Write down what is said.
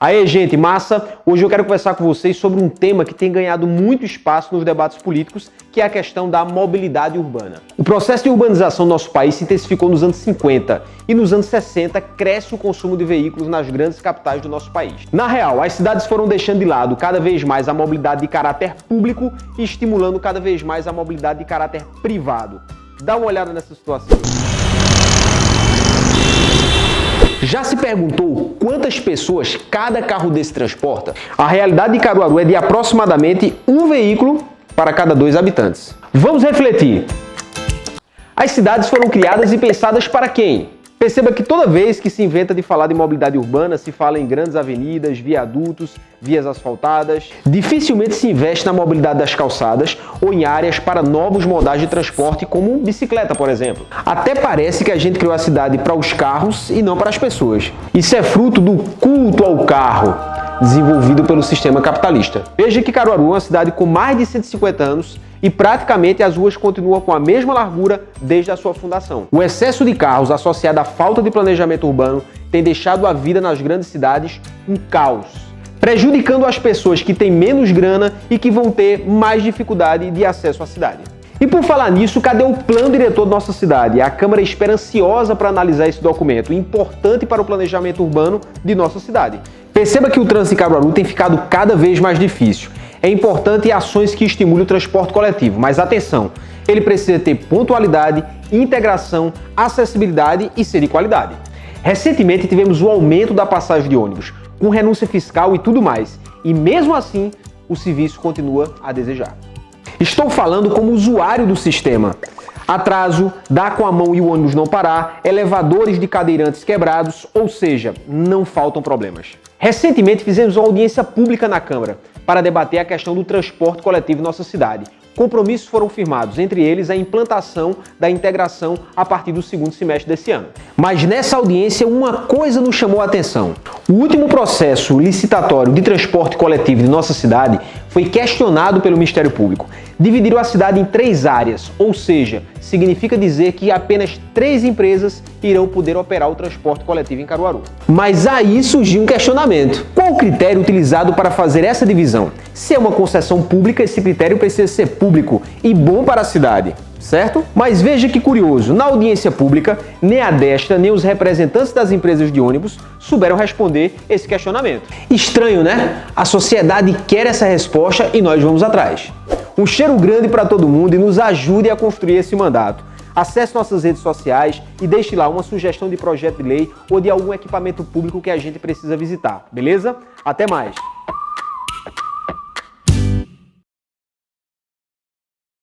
Aí, gente, massa! Hoje eu quero conversar com vocês sobre um tema que tem ganhado muito espaço nos debates políticos, que é a questão da mobilidade urbana. O processo de urbanização do nosso país se intensificou nos anos 50 e nos anos 60 cresce o consumo de veículos nas grandes capitais do nosso país. Na real, as cidades foram deixando de lado cada vez mais a mobilidade de caráter público e estimulando cada vez mais a mobilidade de caráter privado. Dá uma olhada nessa situação. Já se perguntou quantas pessoas cada carro desse transporta? A realidade de Caruaru é de aproximadamente um veículo para cada 2 habitantes. Vamos refletir. As cidades foram criadas e pensadas para quem? Perceba que toda vez que se inventa de falar de mobilidade urbana, se fala em grandes avenidas, viadutos, vias asfaltadas. Dificilmente se investe na mobilidade das calçadas ou em áreas para novos modais de transporte, como bicicleta, por exemplo. Até parece que a gente criou a cidade para os carros e não para as pessoas. Isso é fruto do culto ao carro, desenvolvido pelo sistema capitalista. Veja que Caruaru é uma cidade com mais de 150 anos e praticamente as ruas continuam com a mesma largura desde a sua fundação. O excesso de carros associado à falta de planejamento urbano tem deixado a vida nas grandes cidades um caos, prejudicando as pessoas que têm menos grana e que vão ter mais dificuldade de acesso à cidade. E por falar nisso, cadê o plano diretor da nossa cidade? A Câmara espera ansiosa para analisar esse documento, importante para o planejamento urbano de nossa cidade. Perceba que o trânsito em Caruaru tem ficado cada vez mais difícil. É importante ações que estimulem o transporte coletivo, mas atenção, ele precisa ter pontualidade, integração, acessibilidade e ser de qualidade. Recentemente tivemos o aumento da passagem de ônibus, com renúncia fiscal e tudo mais, e mesmo assim o serviço continua a desejar. Estou falando como usuário do sistema. Atraso, dar com a mão e o ônibus não parar, elevadores de cadeirantes quebrados, ou seja, não faltam problemas. Recentemente fizemos uma audiência pública na Câmara para debater a questão do transporte coletivo em nossa cidade. Compromissos foram firmados, entre eles a implantação da integração a partir do segundo semestre desse ano. Mas nessa audiência uma coisa nos chamou a atenção. O último processo licitatório de transporte coletivo de nossa cidade foi questionado pelo Ministério Público. Dividiram a cidade em 3 áreas, ou seja, significa dizer que apenas 3 empresas irão poder operar o transporte coletivo em Caruaru. Mas aí surgiu um questionamento. Qual o critério utilizado para fazer essa divisão? Se é uma concessão pública, esse critério precisa ser público e bom para a cidade, certo? Mas veja que curioso, na audiência pública, nem a Destra, nem os representantes das empresas de ônibus souberam responder esse questionamento. Estranho, né? A sociedade quer essa resposta e nós vamos atrás. Um cheiro grande para todo mundo e nos ajude a construir esse mandato. Acesse nossas redes sociais e deixe lá uma sugestão de projeto de lei ou de algum equipamento público que a gente precisa visitar, beleza? Até mais!